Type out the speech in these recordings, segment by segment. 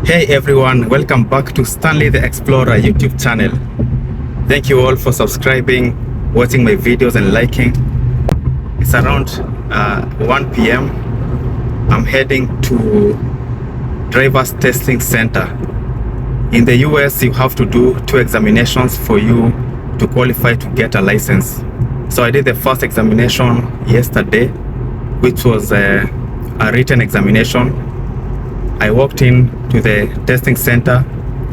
Hey everyone, welcome back to Stanley the Explorer YouTube channel. Thank you all for subscribing, watching my videos and liking. It's around 1 p.m. I'm heading to driver's testing center. In the US, you have to do 2 examinations for you to qualify to get a license. So I did the first examination yesterday, which was a written examination. I walked in to the testing center,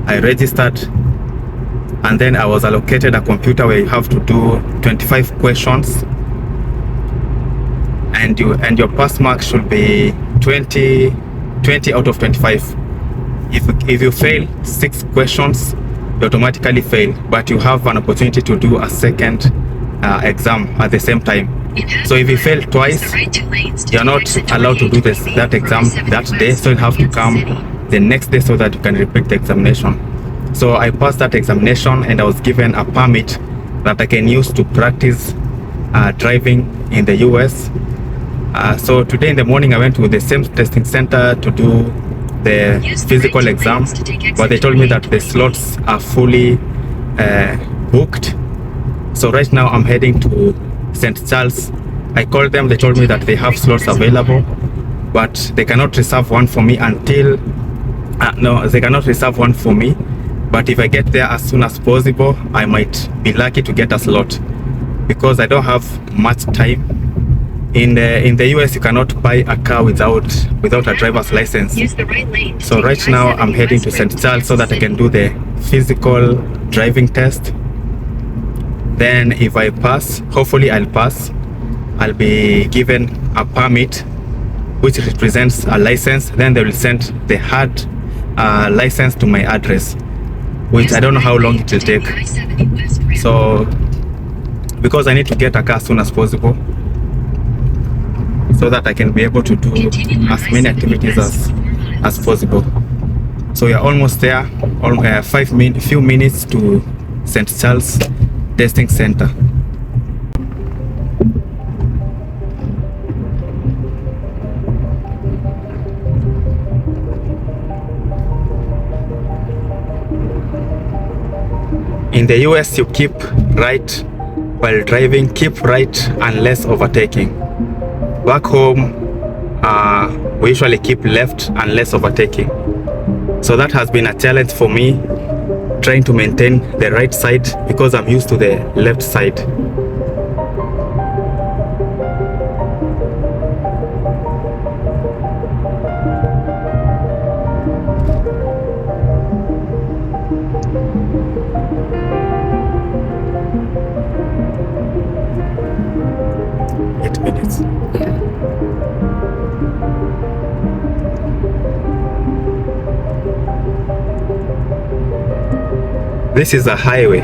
I registered, and then I was allocated a computer where you have to do 25 questions, and your pass mark should be 20 out of 25. If you fail 6 questions, you automatically fail, but you have an opportunity to do a second exam at the same time. So if you fail twice, you're not allowed to do that exam that day, so you have to come the next day so that you can repeat the examination. So I passed that examination and I was given a permit that I can use to practice driving in the US. So today in the morning I went to the same testing center to do the physical exam, but they told me that the slots are fully booked. So right now I'm heading to St. Charles. I called them, they told me that they have slots available, but they cannot reserve one for me until they cannot reserve one for me, but if I get there as soon as possible, I might be lucky to get a slot, because I don't have much time. In the US, you cannot buy a car without a driver's license. So right now I'm heading to St. Charles so that I can do the physical driving test. Then if I pass, hopefully I'll pass, I'll be given a permit which represents a license. Then they will send the hard license to my address, which I don't know how long it will take. So because I need to get a car as soon as possible so that I can be able to do as many activities as possible. So we are almost there, few minutes to St. Charles Testing Center. In the US, you keep right while driving, keep right unless overtaking. Back home, we usually keep left unless overtaking. So that has been a challenge for me, trying to maintain the right side because I'm used to the left side. This is a highway.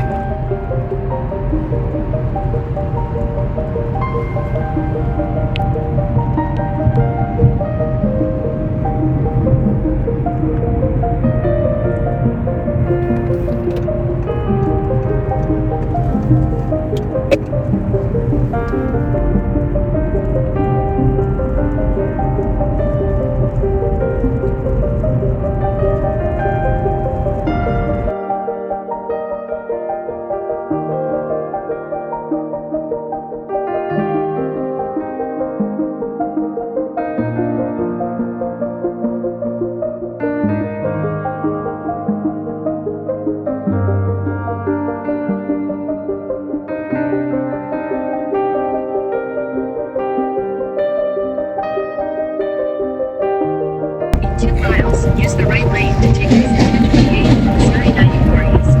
Use the right lane to take exit 58, Missouri 94 East.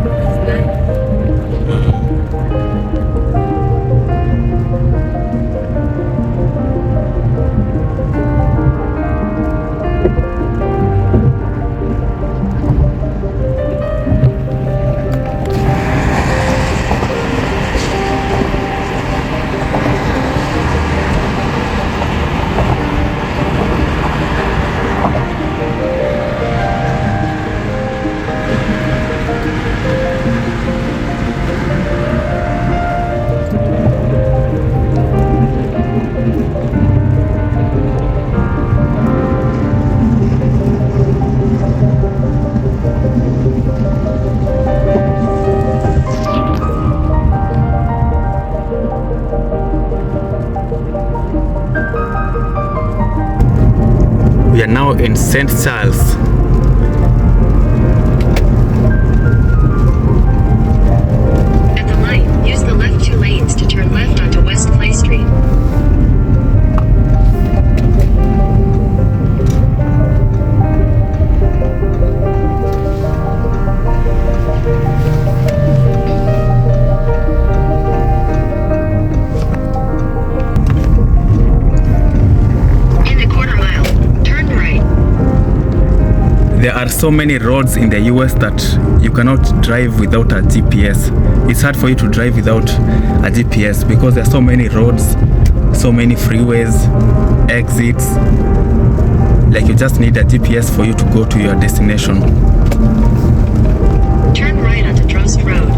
in St. Charles. At the light, use the left 2 lanes to turn left onto West Clay Street. There are so many roads in the US that you cannot drive without a GPS. It's hard for you to drive without a GPS because there are so many roads, so many freeways, exits. Like you just need a GPS for you to go to your destination. Turn right onto Drost Road.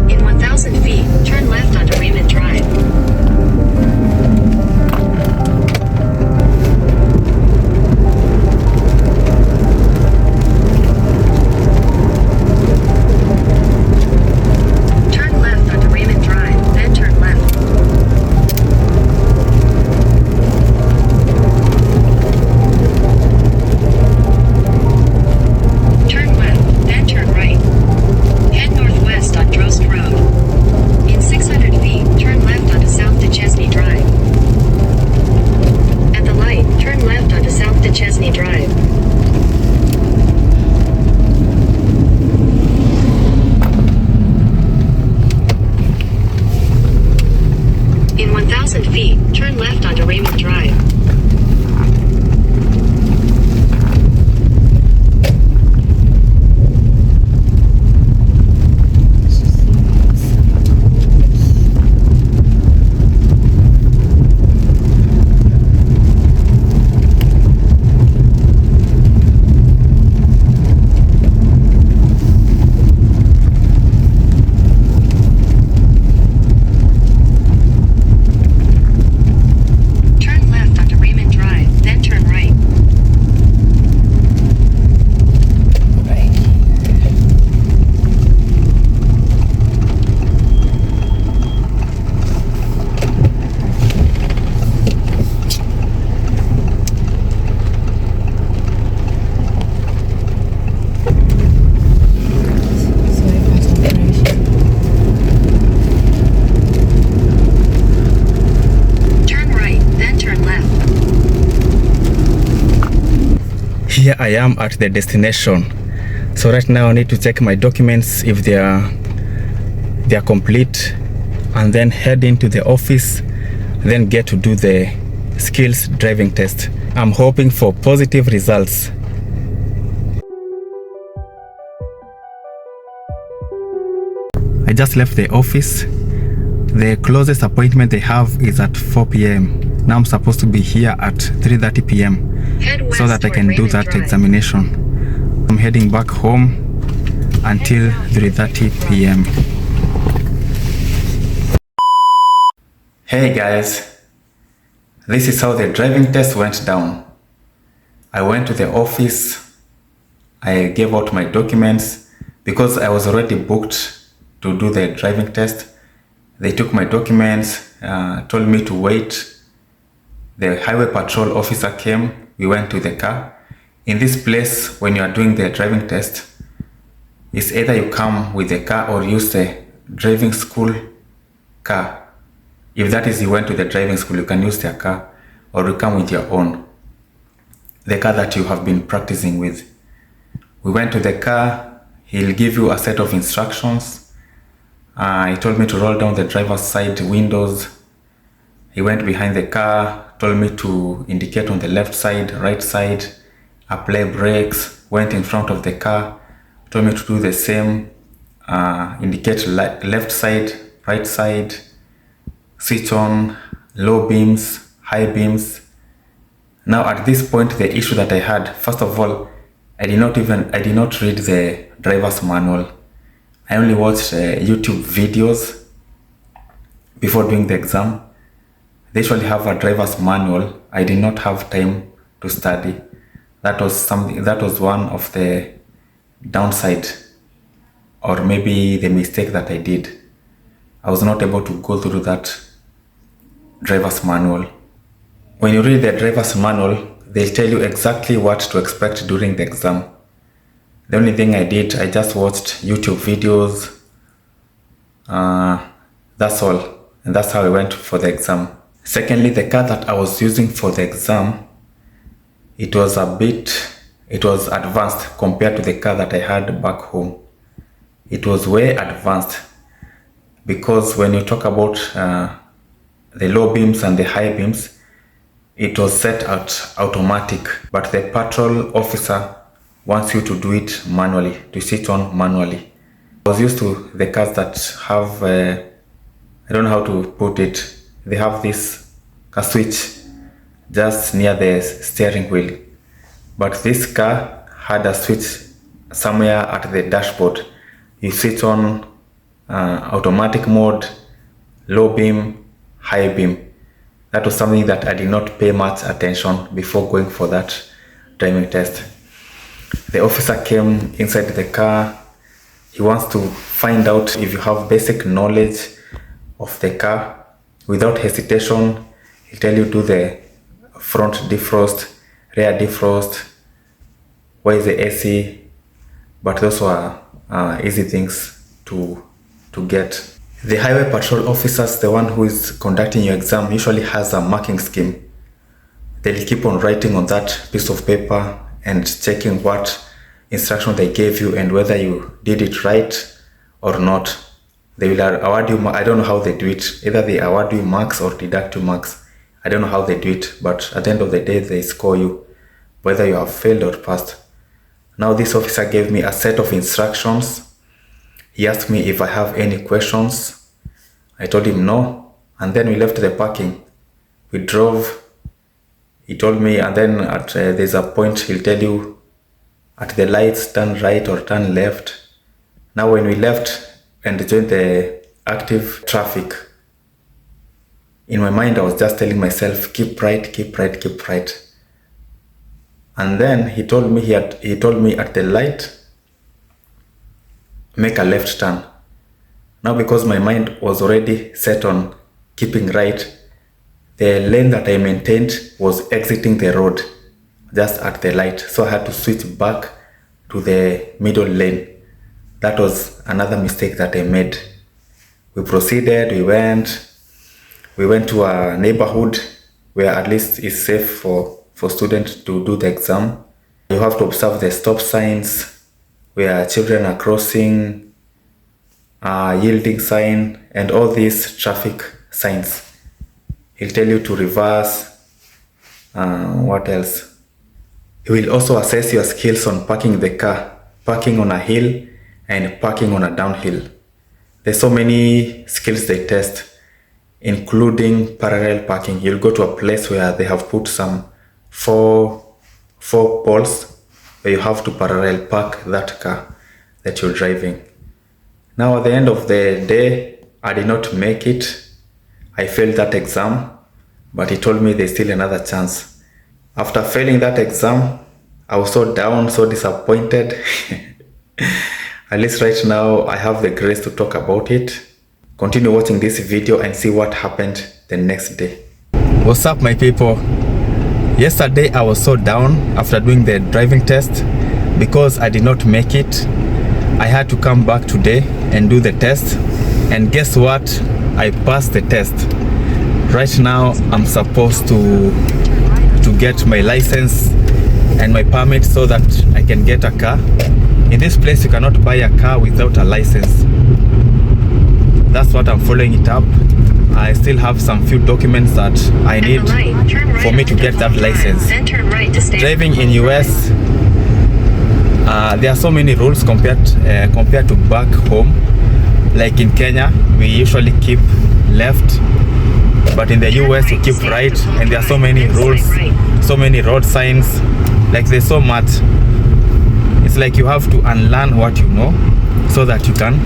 In 1,000 feet, turn left onto Raymond Drive. Turn left onto Raymond Drive, then turn left. Turn left, then turn right. Head northwest on Drost Road. In 600 feet, turn left onto South Duchesne Drive. At the light, turn left onto South Duchesne Drive. In 1,000 feet, turn left onto Raymond Drive. Turn left onto Raymond Drive, then turn right. Turn right, then turn left. Here I am at the destination. So right now I need to check my documents if they are complete, and then head into the office, then get to do the skills driving test. I'm hoping for positive results. I just left the office. The closest appointment they have is at 4 p.m. Now I'm supposed to be here at 3:30 p.m. Head west so that I toward can do Raymond that Drive. examination. I'm heading back home until 3:30 p.m. Hey guys, this is how the driving test went down. I went to the office, I gave out my documents because I was already booked to do the driving test. They took my documents, told me to wait. The highway patrol officer came, we went to the car. In this place, when you are doing the driving test, it's either you come with the car or use the driving school car. If that is you went to the driving school, you can use their car, or you come with your own, the car that you have been practicing with. We went to the car, he'll give you a set of instructions. He told me to roll down the driver's side windows. He went behind the car, told me to indicate on the left side, right side, apply brakes, went in front of the car, told me to do the same, indicate left side, right side, switch on low beams, high beams. Now at this point, the issue that I had, first of all, I did not read the driver's manual. I only watched YouTube videos before doing the exam. They usually have a driver's manual. I did not have time to study. That was one of the downside or maybe the mistake that I did. I was not able to go through that driver's manual. When you read the driver's manual, they'll tell you exactly what to expect during the exam. The only thing I did, I just watched YouTube videos. That's all. And that's how I went for the exam. Secondly, the car that I was using for the exam, it was advanced compared to the car that I had back home. It was way advanced, because when you talk about the low beams and the high beams, it was set at automatic, but the patrol officer wants you to do it manually, to switch on manually. I was used to the cars that have, I don't know how to put it, they have a switch just near the steering wheel. But this car had a switch somewhere at the dashboard. You switch on automatic mode, low beam, high beam. That was something that I did not pay much attention before going for that driving test. The officer came inside the car. He wants to find out if you have basic knowledge of the car. Without hesitation, he'll tell you do the front defrost, rear defrost, where is the AC, but those were easy things to get. The highway patrol officers, the one who is conducting your exam, usually has a marking scheme. They'll keep on writing on that piece of paper and checking what instruction they gave you and whether you did it right or not. They will award you, I don't know how they do it. Either they award you marks or deduct you marks. I don't know how they do it, but at the end of the day, they score you, whether you have failed or passed. Now this officer gave me a set of instructions. He asked me if I have any questions. I told him no, and then we left the parking. We drove. He told me, and then there's a point he'll tell you, at the lights, turn right or turn left. Now when we left and joined the active traffic, in my mind I was just telling myself, keep right, keep right, keep right. And then he told me at the light, make a left turn. Now because my mind was already set on keeping right, the lane that I maintained was exiting the road just at the light. So I had to switch back to the middle lane. That was another mistake that I made. We proceeded, we went to a neighborhood where at least it's safe for students to do the exam. You have to observe the stop signs where children are crossing, yielding sign, and all these traffic signs. He'll tell you to reverse. What else? He will also assess your skills on parking the car, parking on a hill and parking on a downhill. There's so many skills they test, including parallel parking. You'll go to a place where they have put some four poles where you have to parallel park that car that you're driving. Now at the end of the day, I did not make it. I failed that exam, but he told me there's still another chance. After failing that exam, I was so down, so disappointed. At least right now, I have the grace to talk about it. Continue watching this video and see what happened the next day. What's up, my people? Yesterday, I was so down after doing the driving test because I did not make it. I had to come back today and do the test. And guess what? I passed the test. Right now, I'm supposed to get my license and my permit so that I can get a car. In this place, you cannot buy a car without a license. That's what I'm following it up. I still have some few documents that I need for me to get that license. Driving in US, there are so many rules compared to back home. Like in Kenya, we usually keep left, but in the US, you keep right, and there are so many rules, so many road signs. Like there's so much. It's like you have to unlearn what you know so that you can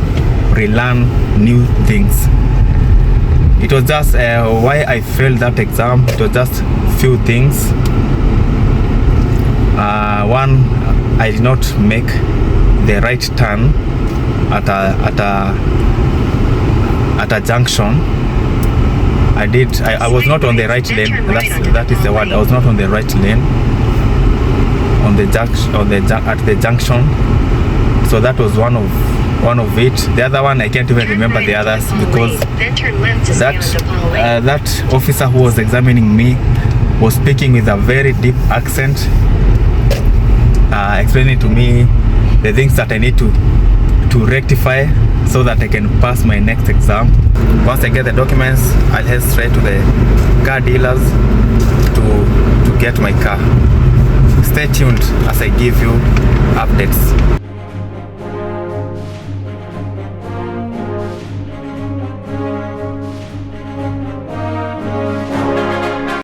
relearn new things. It was just why I failed that exam. It was just few things. One, I did not make the right turn at a junction. I was not on the right lane. That is the word. I was not on the right lane at the junction. So that was one of it. The other one, I can't even remember the others, because that officer who was examining me was speaking with a very deep accent, explaining to me the things that I need to rectify so that I can pass my next exam. Once I get the documents, I'll head straight to the car dealers to get my car. Stay tuned as I give you updates.